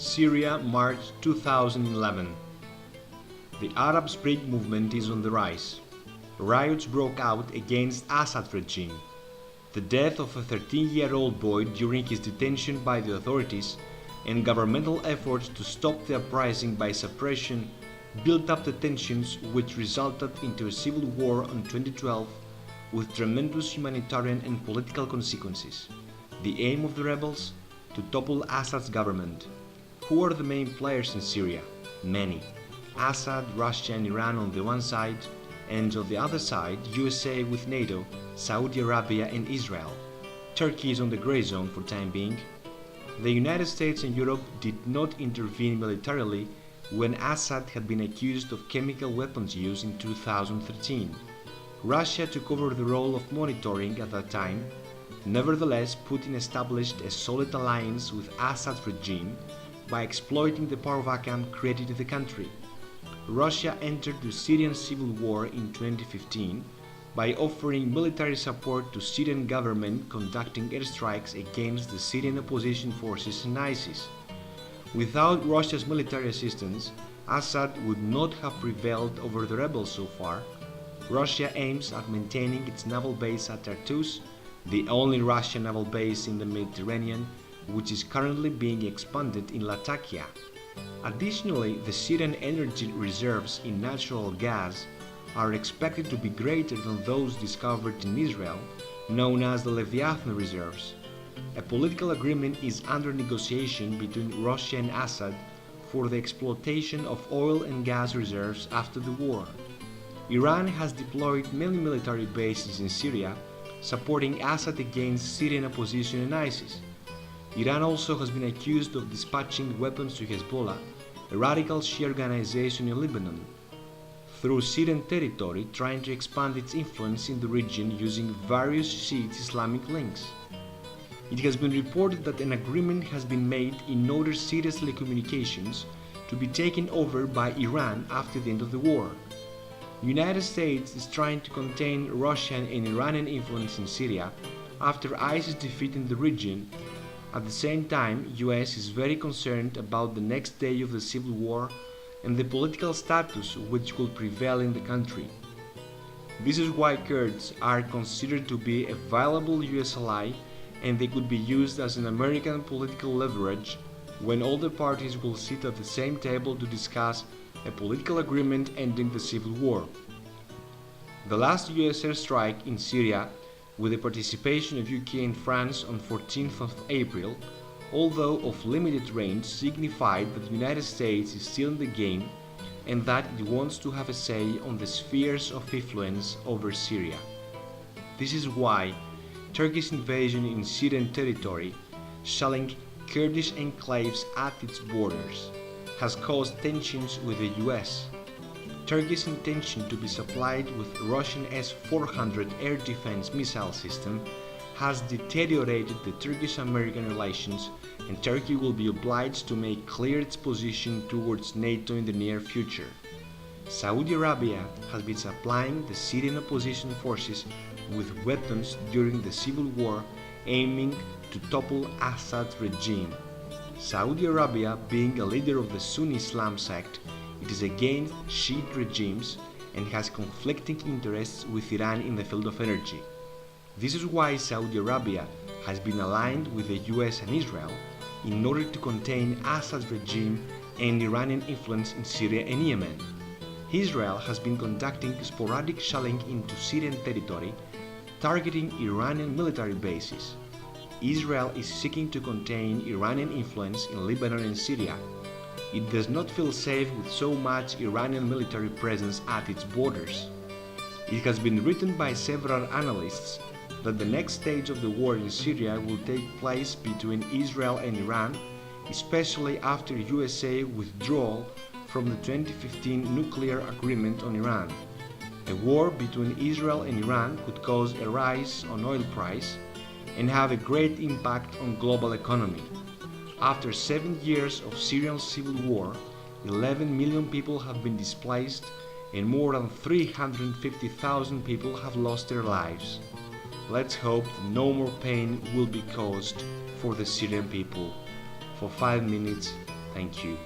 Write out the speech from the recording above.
Syria, March 2011. The Arab Spring movement is on the rise. Riots broke out against Assad regime. The death of a 13-year-old boy during his detention by the authorities and governmental efforts to stop the uprising by suppression built up the tensions which resulted into a civil war in 2012 with tremendous humanitarian and political consequences. The aim of the rebels? To topple Assad's government. Who are the main players in Syria? Many. Assad, Russia and Iran on the one side, and on the other side USA with NATO, Saudi Arabia and Israel. Turkey is on the grey zone for time being. The United States and Europe did not intervene militarily when Assad had been accused of chemical weapons use in 2013. Russia took over the role of monitoring at that time. Nevertheless, Putin established a solid alliance with Assad's regime by exploiting the power vacuum created in the country. Russia entered the Syrian civil war in 2015 by offering military support to Syrian government conducting airstrikes against the Syrian opposition forces and ISIS. Without Russia's military assistance, Assad would not have prevailed over the rebels so far. Russia aims at maintaining its naval base at Tartus, the only Russian naval base in the Mediterranean, which is currently being expanded in Latakia. Additionally, the Syrian energy reserves in natural gas are expected to be greater than those discovered in Israel, known as the Leviathan reserves. A political agreement is under negotiation between Russia and Assad for the exploitation of oil and gas reserves after the war. Iran has deployed many military bases in Syria, supporting Assad against Syrian opposition and ISIS. Iran also has been accused of dispatching weapons to Hezbollah, a radical Shia organization in Lebanon, through Syrian territory, trying to expand its influence in the region using various Shiite Islamic links. It has been reported that an agreement has been made in order Syria's telecommunications to be taken over by Iran after the end of the war. The United States is trying to contain Russian and Iranian influence in Syria after ISIS defeat in the region. At the same time, US is very concerned about the next day of the civil war and the political status which will prevail in the country. This is why Kurds are considered to be a valuable US ally, and they could be used as an American political leverage when all the parties will sit at the same table to discuss a political agreement ending the civil war. The last US airstrike in Syria, with the participation of UK and France on 14th of April, although of limited range, signified that the United States is still in the game and that it wants to have a say on the spheres of influence over Syria. This is why Turkey's invasion in Syrian territory, shelling Kurdish enclaves at its borders, has caused tensions with the US. Turkey's intention to be supplied with Russian S-400 air defense missile system has deteriorated the Turkish-American relations, and Turkey will be obliged to make clear its position towards NATO in the near future. Saudi Arabia has been supplying the Syrian opposition forces with weapons during the civil war, aiming to topple Assad's regime. Saudi Arabia, being a leader of the Sunni Islam sect, it is against Shiite regimes and has conflicting interests with Iran in the field of energy. This is why Saudi Arabia has been aligned with the US and Israel in order to contain Assad's regime and Iranian influence in Syria and Yemen. Israel has been conducting sporadic shelling into Syrian territory, targeting Iranian military bases. Israel is seeking to contain Iranian influence in Lebanon and Syria. It does not feel safe with so much Iranian military presence at its borders. It has been written by several analysts that the next stage of the war in Syria will take place between Israel and Iran, especially after USA withdrawal from the 2015 nuclear agreement on Iran. A war between Israel and Iran could cause a rise on oil price and have a great impact on global economy. After 7 years of Syrian civil war, 11 million people have been displaced and more than 350,000 people have lost their lives. Let's hope no more pain will be caused for the Syrian people. For 5 minutes, Thank you.